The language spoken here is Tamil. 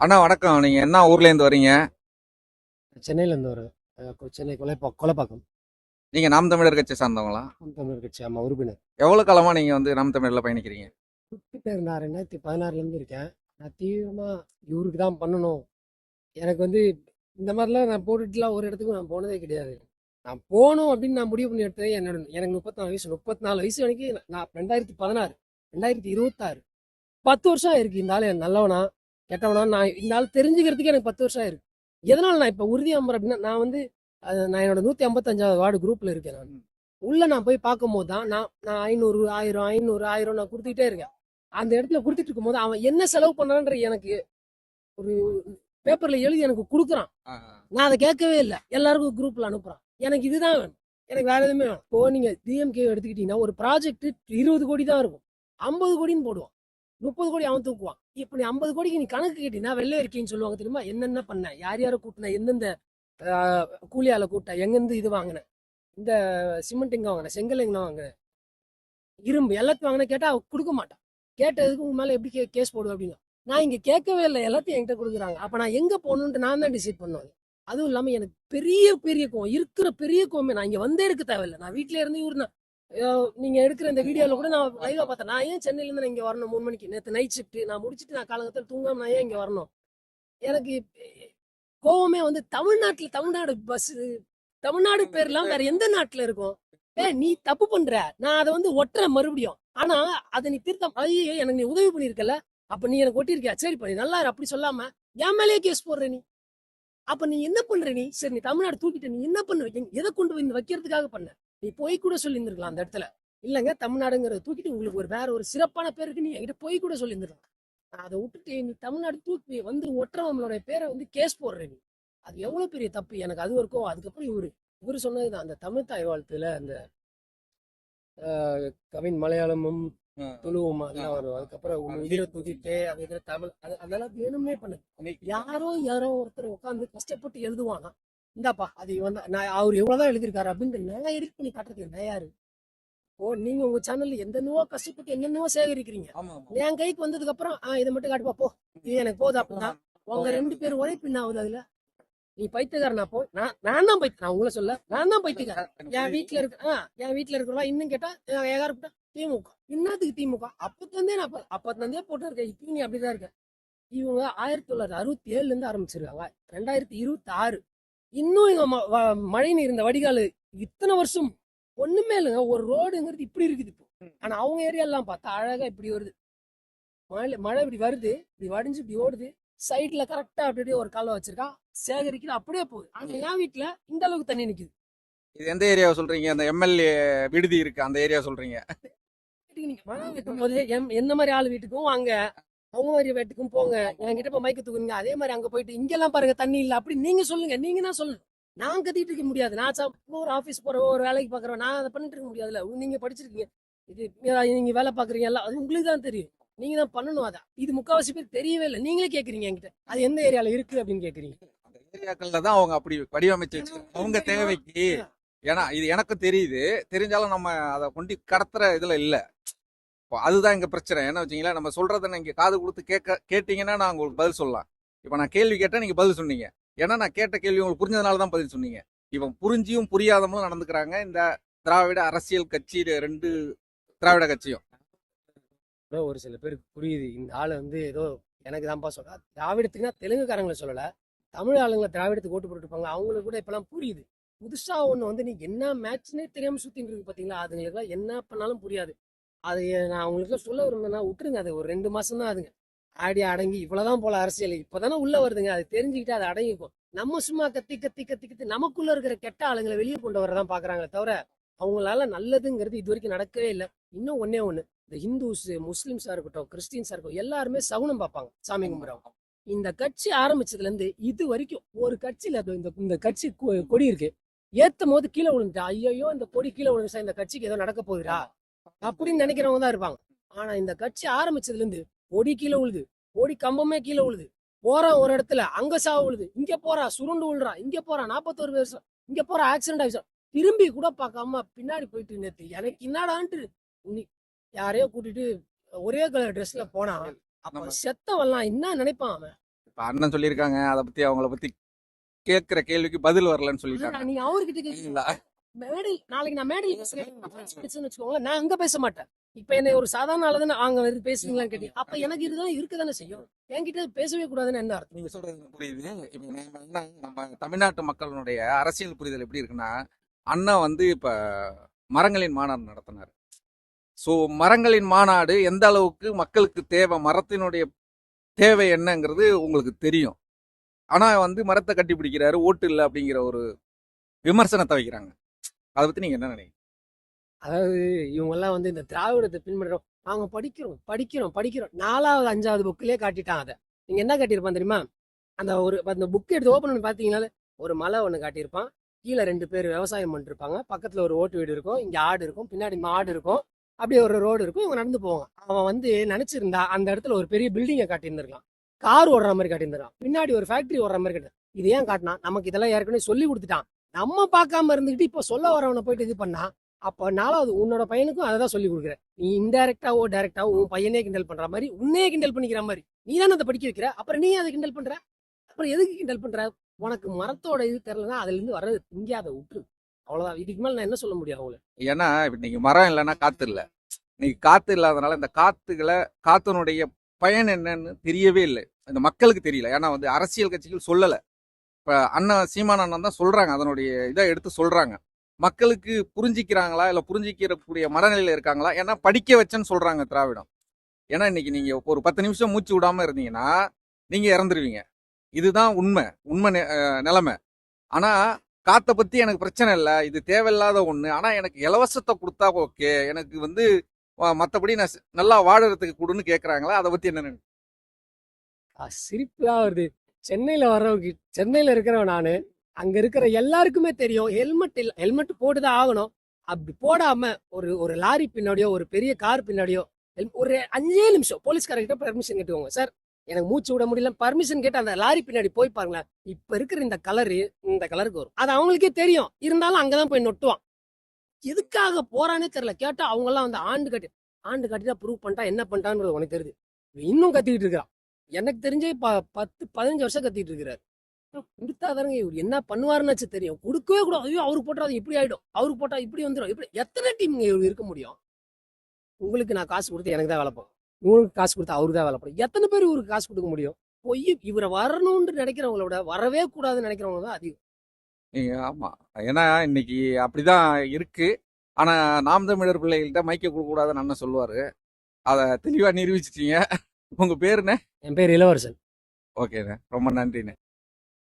அண்ணா வணக்கம். நீங்க என்ன ஊர்ல இருந்து வரீங்க? சென்னையிலேருந்து ஒரு சென்னை கொலைப்பாக்கம். நீங்க நாம் தமிழர் கட்சி சார்ந்தவங்களா? நாம் தமிழர் கட்சி ஆமாம், உறுப்பினர். எவ்வளவு காலமா நீங்க நாம் தமிழர்ல பயணிக்கிறீங்க? உறுப்பினர் நான் 2016லேருந்து இருக்கேன். நான் தீவிரமாக இவருக்கு தான் பண்ணணும். எனக்கு இந்த மாதிரிலாம் நான் போட்டுட்டுலாம் ஒரு இடத்துக்கு நான் போனதே கிடையாது. நான் போகணும் அப்படின்னு நான் முடிவு பண்ணி எடுத்தது எனக்கு 34 வயசு வரைக்கும் நான் 2016 2026 10 வருஷம் ஆயிருக்கு. இந்த ஆள் நல்லவனா கெட்டவனா நான் இந்த ஆள் தெரிஞ்சுக்கிறதுக்கு எனக்கு 10 வருஷம் ஆயிருக்கு. எதனால் நான் இப்போ உறுதியாக நம்புறேன் அப்படின்னா, நான் என்னோட 155வது வார்டு குரூப்பில் இருக்கேன். நான் போய் பார்க்கும்போது தான் நான் 500 1000 500 1000 நான் கொடுத்துக்கிட்டே இருக்கேன். அந்த இடத்துல கொடுத்துட்டு இருக்கும்போது அவன் என்ன செலவு பண்ணான்ற எனக்கு ஒரு பேப்பர்ல எழுதி எனக்கு கொடுக்குறான். நான் அதை கேட்கவே இல்லை, எல்லாருக்கும் குரூப்ல அனுப்புறான். எனக்கு இதுதான் வேணும், எனக்கு வேற எதுவுமே வேணும். இப்போ நீங்க டிஎம்கே எடுத்துக்கிட்டீங்கன்னா ஒரு ப்ராஜெக்ட் 20 கோடி தான் இருக்கும், 50 கோடின்னு போடுவான், 30 கோடி அவன் தூக்குவான். இப்போ நீ 50 கோடிக்கு நீ கணக்கு கேட்டீங்கன்னா வெள்ளை இருக்கேன்னு சொல்லுவாங்க தெரியுமா? என்னென்ன பண்ண, யார் யாரை கூட்டின, எந்தெந்த கூலியால கூட்ட, எங்கேருந்து இது வாங்கின, இந்த சிமெண்ட் எங்க வாங்கின, செங்கல் எங்க வாங்கின, இரும்பு எல்லாத்தையும் வாங்கின கேட்டா அவ கொடுக்க மாட்டான். கேட்டதுக்கு உங்க மேல எப்படி கேஸ் போடுவேன் அப்படின்னு. நான் இங்க கேட்கவே இல்லை, எல்லாத்தையும் என்கிட்ட கொடுக்குறாங்க. அப்ப நான் எங்க போகணுன்ட்டு நான் தான் டிசைட் பண்ணுவேன். அதுவும் இல்லாம எனக்கு பெரிய பெரிய கோவம் இருக்கிற பெரிய கோவமே, நான் இங்க வந்தே இருக்க தேவையில்லை. நான் வீட்டுல இருந்து இவரு நீங்க எடுக்கிற இந்த வீடியோல கூட நான் லைவா பார்த்தேன். நான் ஏன் சென்னையில இருந்து நான் இங்க வரணும் 3 மணிக்கு? நேற்று நைட் ஷிஃப்ட் நான் முடிச்சுட்டு நான் காலங்கத்தில் தூங்காம நான் ஏன் இங்க வரணும்? எனக்கு கோவமே தமிழ்நாடு பஸ், தமிழ்நாடு பேர்லாம் வேற எந்த நாட்டுல இருக்கும்? நீ தப்பு பண்ற, நான் அதை ஒட்டுறேன் மறுபடியும். ஆனா அதை நீ திருத்தம், ஐயோ எனக்கு நீ உதவி பண்ணிருக்கல, அப்ப நீ எனக்கு ஒட்டிருக்கியா, சரி பண்ணி நல்லா அப்படி சொல்லாம என் மேலேயே கேஸ் போடுற நீ. அப்ப நீ என்ன பண்ற? நீ சரி, நீ தமிழ்நாடு தூக்கிட்ட, நீ என்ன பண்ண, எதை கொண்டு போய் வைக்கிறதுக்காக பண்ண? நீ போய் கூட சொல்லி இருந்திருக்கலாம் அந்த இடத்துல. இல்லங்க தமிழ்நாடுங்கிறத தூக்கிட்டு உங்களுக்கு வேற ஒரு சிறப்பான பேருக்கு நீ என்கிட்ட போய் கூட சொல்லி இருந்திருக்கலாம். அதை விட்டுட்டு நீ தமிழ்நாடு தூக்கி ஒட்டுறவங்களோட பேரை கேஸ் போடுற நீ. அது எவ்வளவு பெரிய தப்பு, எனக்கு அது இருக்கும். அதுக்கப்புறம் இவரு சொன்னதுதான், அந்த தமிழ் தாய் வாழ்த்துல அந்த கவின் மலையாளமும் துளுவும் அதெல்லாம் வரும். அதுக்கப்புறம் உயிரை தூக்கிட்டு அது தமிழ் அதெல்லாம் வேணும்னே பண்ணு. யாரோ ஒருத்தர் உட்காந்து கஷ்டப்பட்டு எழுதுவானா, இந்தாப்பா அது நான் அவர் எவ்வளவுதான் எழுதியிருக்காரு அப்படின்னு நான் எடிட் பண்ணி காட்டுறதுக்கு நான் யாரு? நீங்க உங்க சேனல்ல என்னென்னவோ கஷ்டப்பட்டு என்னென்னவோ சேகரிக்கிறீங்க. என் கைக்கு வந்ததுக்கு அப்புறம் இதை மட்டும் காட்டுப்பா போ, இது எனக்கு போதும் அப்படின்னா உங்க 2 பேரும் உழைப்பு என்ன ஆகுது அதுல? நீ பைத்தியக்காரனா? போ, நான் தான் பைத்தியம், நான் உங்களை சொல்ல, நான் தான் பைத்தியக்காரன். என் வீட்டுல இருக்கிறவா இன்னும் கேட்டா ஏகாரப்பட்ட திமுக. என்னத்துக்கு திமுக? அப்பத்திலிருந்தே போட்டு இருக்கேன், இப்பயும் நீ அப்படிதான் இருக்க. இவங்க 1967 இருந்து ஆரம்பிச்சிருக்காங்க, 2026 இன்னும் இங்க மழை நீர் இந்த வடிகால் இத்தனை வருஷம் ஒண்ணுமே இல்லைங்க. ஒரு ரோடுங்கிறது இப்படி இருக்குது இப்போ. ஆனா அவங்க ஏரியா எல்லாம் பார்த்தா அழகா இப்படி வருது. மழை இப்படி வருது, இப்படி வடிஞ்சு இப்படி ஓடுது, சைட்ல கரெக்டா அப்படியே ஒரு காலம் வச்சிருக்கா, சேகரிக்குது, அப்படியே போகுது. ஆனா என் வீட்டுல இந்த அளவுக்கு தண்ணி நிக்குது. இது எந்த ஏரியாவை சொல்றீங்க? அந்த எம்எல்ஏ விடுதி இருக்கு அந்த ஏரியா சொல்றீங்க? நீங்க மழை வெட்டும் போது எந்த மாதிரி ஆள் வீட்டுக்கும் வாங்க, அவங்க மாதிரி வீட்டுக்கும் போங்க. என்கிட்ட இப்ப மைக்க தூக்குறீங்க, அதே மாதிரி அங்க போயிட்டு இங்கெல்லாம் பாருங்க தண்ணி இல்ல அப்படி நீங்க சொல்லுங்க. நீங்க தான் சொல்லணும், நான் கத்திட்டு இருக்க முடியாது. நான் ஒரு ஆபீஸ் போற ஒரு வேலைக்கு பாக்குறேன், நான் அதை பண்ணிட்டு இருக்க முடியாதுல்ல. நீங்க படிச்சிருக்கீங்க, இது நீங்க வேலை பாக்குறீங்க, எல்லாம் அது உங்களுக்கு தான் தெரியும். நீங்க தான் பண்ணணும். அதான் இது முக்காவாசி பேர் தெரியவே இல்லை. நீங்களே கேக்குறீங்க என்கிட்ட, அது எந்த ஏரியால இருக்கு அப்படின்னு கேக்குறீங்க. அந்த ஏரியாக்கள்ல தான் அவங்க அப்படி வடிவமைச்சு வச்சு அவங்க தேவைக்கு. ஏன்னா இது எனக்கும் தெரியுது, தெரிஞ்சாலும் நம்ம அதை கொண்டு கடத்துற இதுல இல்ல. அதுதான் இங்க பிரச்சனை. என்ன வச்சீங்களா, நம்ம சொல்றதை நீங்க காது கொடுத்து கேட்டீங்கன்னா நான் உங்களுக்கு பதில் சொல்லலாம். இப்ப நான் கேள்வி கேட்டேன், நீங்க பதில் சொன்னீங்க. ஏன்னா நான் கேட்ட கேள்வி உங்களுக்கு புரிஞ்சதுனால தான் பதில் சொன்னீங்க. இவன் புரிஞ்சியும் புரியாதவங்களும் நடந்துக்கிறாங்க இந்த திராவிட அரசியல் கட்சி, 2 திராவிட கட்சியும். ஒரு சில பேருக்கு புரியுது, இந்த ஆளு ஏதோ எனக்கு தான்ப்பா சொல்ல. திராவிடத்துக்குன்னா தெலுங்குக்காரங்களை சொல்லல, தமிழ் ஆளுங்களை திராவிடத்துக்கு ஓட்டு போட்டுருப்பாங்க, அவங்களுக்கு கூட இப்பெல்லாம் புரியுது. புதுசா ஒண்ணு நீ என்ன மேட்ச்னே தெரியாம சுத்திட்டு இருக்கு பாத்தீங்களா, அதுங்களுக்கு என்ன பண்ணாலும் புரியாது. அது நான் அவங்களுக்கு சொல்ல விரும்புனா விட்டுருங்க. அது ஒரு 2 மாசம் தான் அதுங்க ஆடி அடங்கி இவ்வளவுதான் போல அரசியல் இப்பதானே உள்ள வருதுங்க. அது தெரிஞ்சுக்கிட்டு அதை அடங்கிக்கும். நம்ம சும்மா கத்தி கத்தி கத்தி கத்தி நமக்குள்ள இருக்கிற கெட்ட ஆளுங்களை வெளியே கொண்டு வரதான் பாக்குறாங்களே தவிர அவங்களால நல்லதுங்கிறது இது வரைக்கும் நடக்கவே இல்லை. இன்னும் ஒன்னே ஒண்ணு, இந்த ஹிந்துஸ் முஸ்லிம்ஸா இருக்கட்டும் கிறிஸ்டின்ஸா இருக்கட்டும் எல்லாருமே சகுனம் பார்ப்பாங்க, சாமி கும்பிடுவாங்க. இந்த கட்சி ஆரம்பிச்சதுல இருந்து இது வரைக்கும் ஒரு கட்சியில இந்த கட்சி கொடி இருக்கு, ஏத்தும் போது கீழே விழுந்துட்டா ஐயோ இந்த கொடி கீழே விழுந்துச்சா, இந்த கட்சிக்கு ஏதோ நடக்க போகுதுடா அப்படின்னு நினைக்கிறவங்க தான் இருப்பாங்க. ஆனா இந்த கட்சி ஆரம்பிச்சதுல இருந்து கொடி கீழே விழுது, கொடி கம்பமே கீழே விழுது, போறான் ஒரு இடத்துல அங்க சாவு விழுது, இங்க போறா சுருண்டு விழுறான், இங்க போறான் 41 வருஷம், இங்க போற ஆக்சிடென்ட் ஆயிடுச்சு, திரும்பி கூட பார்க்காம பின்னாடி போயிட்டு நேத்து எனக்கு என்னடான்ட்டு யாரையோ கூட்டிட்டு ஒரே கலர் ட்ரெஸ்ல போனா அப்ப செத்தவெல்லாம் என்ன நினைப்பான் அவன்? இப்ப அண்ணன் சொல்லியிருக்காங்க, அதை பத்தி அவங்கள பத்தி கேட்கிற கேள்விக்கு பதில் வரலன்னு சொல்லிட்டாங்க. அதான் நீங்க அவர்கிட்ட கேட்கல. இல்ல மேடை நாளைக்கு நான் மேடையில் பேசுறேன்னு வச்சுக்கோங்களேன், நான் அங்க பேச மாட்டேன். இப்ப என்ன ஒரு சாதாரண ஆளு தானே அங்க வந்து பேசுறீங்களான்னு கேட்டீங்க. அப்ப எனக்கு இதுதான் இருக்கதானே செய்யும். என்கிட்ட பேசவே கூடாதுன்னு என்ன அர்த்தம்? நீங்க சொல்றது எனக்கு புரியுது. இப்ப நம்ம என்ன, நம்ம தமிழ்நாட்டு மக்களுடைய அரசியல் புரிதல் எப்படி இருக்குன்னா, அண்ணா வந்து இப்ப மரங்களின் மாநாடு நடத்தினார். ஸோ மரங்களின் மாநாடு எந்த அளவுக்கு மக்களுக்கு தேவை, மரத்தினுடைய தேவை என்னங்கிறது உங்களுக்கு தெரியும். ஆனா வந்து மரத்தை கட்டி பிடிக்கிறாரு, ஓட்டு இல்லை அப்படிங்கிற ஒரு விமர்சனத்தை வைக்கிறாங்க. அதை பத்தி நீங்க என்ன நினைக்கிறீங்க? அதாவது இவங்க எல்லாம் வந்து இந்த திராவிடத்தை பின்பற்றோம், நாங்க படிக்கிறோம் படிக்கிறோம் படிக்கிறோம் 4வது 5வது புக்கிலே காட்டிட்டான். அதை நீங்க என்ன காட்டியிருப்பான் தெரியுமா? அந்த ஒரு அந்த புக் எடுத்து ஓப்பன் பண்ணி பாத்தீங்கன்னாலே ஒரு மலை ஒண்ணு காட்டியிருப்பான். கீழே 2 பேர் விவசாயம் பண்ணிட்டு இருப்பாங்க. பக்கத்துல ஒரு ஓட்டு வீடு இருக்கும், இங்க ஆடு இருக்கும், பின்னாடி மாடு இருக்கும், அப்படியே ஒரு ரோடு இருக்கும், இவங்க நடந்து போவாங்க. அவன் வந்து நினைச்சிருந்தா அந்த இடத்துல ஒரு பெரிய பில்டிங்கை காட்டியிருந்திருக்கலாம், கார் ஓடுற மாதிரி காட்டியிருந்திருக்கான், பின்னாடி ஒரு ஃபேக்டரி ஓடுற மாதிரி காட்டு. இது ஏன் காட்டினா? நமக்கு இதெல்லாம் ஏற்கனவே சொல்லி கொடுத்துட்டான். நம்ம பார்க்காம இருந்துகிட்டு இப்போ சொல்ல வரவனை போயிட்டு இது பண்ணா, அப்போ 4வது உன்னோட பையனுக்கும் அதை தான் சொல்லி கொடுக்குற. நீ இன்டைரக்டாவோ டைரக்டாவோ உன் பையனே கிண்டல் பண்ற மாதிரி, உன்னையே கிண்டல் பண்ணிக்கிற மாதிரி நீ தானே அதை படிக்க வைக்கிற. அப்புறம் நீ அதை கிண்டல் பண்ற, அப்புறம் எதுக்கு கிண்டல் பண்ற? உனக்கு மரத்தோட இது தெரியலன்னா அதுல இருந்து வர்றது திங்க, அதை விட்டுரு. அவ்வளவுதான். இதுக்கு மேல நான் என்ன சொல்ல முடியும் அவங்கள? ஏன்னா இப்ப இன்னைக்கு மரம் இல்லைன்னா காத்து இல்லை. இன்னைக்கு காத்து இல்லாதனால இந்த காத்துனுடைய பயன் என்னன்னு தெரியவே இல்லை, இந்த மக்களுக்கு தெரியல. ஏன்னா வந்து அரசியல் கட்சிகள் சொல்லலை. இப்ப அண்ணன் சீமான் அண்ணன் தான் சொல்றாங்க, அதனுடைய இதை எடுத்து சொல்றாங்க. மக்களுக்கு புரிஞ்சிக்கிறாங்களா, இல்ல புரிஞ்சிக்கிறக்கூடிய மனநிலையில இருக்காங்களா? ஏன்னா படிக்க வச்சேன்னு சொல்றாங்க திராவிடம். ஏன்னா இன்னைக்கு நீங்க ஒரு 10 நிமிஷம் மூச்சு விடாம இருந்தீங்கன்னா நீங்க இறந்துருவீங்க. இதுதான் உண்மை நிலைமை. ஆனா காத்தை பத்தி எனக்கு பிரச்சனை இல்லை, இது தேவையில்லாத ஒண்ணு. ஆனா எனக்கு இலவசத்தை கொடுத்தா ஓகே, எனக்கு வந்து மத்தபடி நான் நல்லா வாழறதுக்கு கொடுன்னு கேக்குறாங்களா? அதை பத்தி என்ன நினைக்கிறீங்க? சிரிப்பு தான் வருது. சென்னையில வர்றவங்க, சென்னையில இருக்கிறவன் நானு, அங்க இருக்கிற எல்லாருக்குமே தெரியும் ஹெல்மெட் போட்டுதான் ஆகணும். அப்படி போடாம ஒரு ஒரு லாரி பின்னாடியோ ஒரு பெரிய கார் பின்னாடியோ ஒரு 5 நிமிஷம் போலீஸ்காரர்கிட்ட பெர்மிஷன் கேட்டுக்கோங்க. சார் எனக்கு மூச்சு விட முடியல, பர்மிஷன் கேட்டு அந்த லாரி பின்னாடி போய் பாருங்களேன். இப்ப இருக்கிற இந்த கலருக்கு வரும். அது அவங்களுக்கே தெரியும். இருந்தாலும் அங்கதான் போய் நொட்டுவான். எதுக்காக போறானே தெரியல. கேட்டா அவங்க எல்லாம் வந்து ஆண்டு கட்டிதான் ப்ரூவ் பண்ணிட்டா என்ன பண்ணிட்டான்னு உனக்கு தெரியுது. இன்னும் கத்திக்கிட்டு இருக்கிறான். எனக்கு தெரிஞ்சே 10-15 வருஷம் கத்திட்டு இருக்கிறாரு. கொடுத்தாதாருங்க இவர் என்ன பண்ணுவாருன்னு தெரியும். கொடுக்கவே கூடாது. ஐயோ அவருக்கு போட்டா அது இப்படி ஆயிடும், அவருக்கு போட்டா இப்படி வந்துடும். இப்படி எத்தனை டீம் இவர் இருக்க முடியும்? உங்களுக்கு நான் காசு கொடுத்து எனக்கு தான் வேலை போகும், இவங்களுக்கு காசு கொடுத்து அவருக்கு தான் வேலை போடும். எத்தனை பேர் இவருக்கு காசு கொடுக்க முடியும்? பொய். இவரை வரணும்னு நினைக்கிறவங்கள விட வரவே கூடாதுன்னு நினைக்கிறவங்க தான் அதிகம். ஆமா, ஏன்னா இன்னைக்கு அப்படிதான் இருக்கு. ஆனா நாம் தமிழர் பிள்ளைகள்கிட்ட மைக்க கொடுக்க கூடாதுன்னு அண்ணன் சொல்லுவாரு. அதை தெளிவா நிரூபிச்சிட்டீங்க. உங்க பேருண்ணே? என் பேர் இளவரசன். ஓகேண்ணே, ரொம்ப நன்றிண்ணே.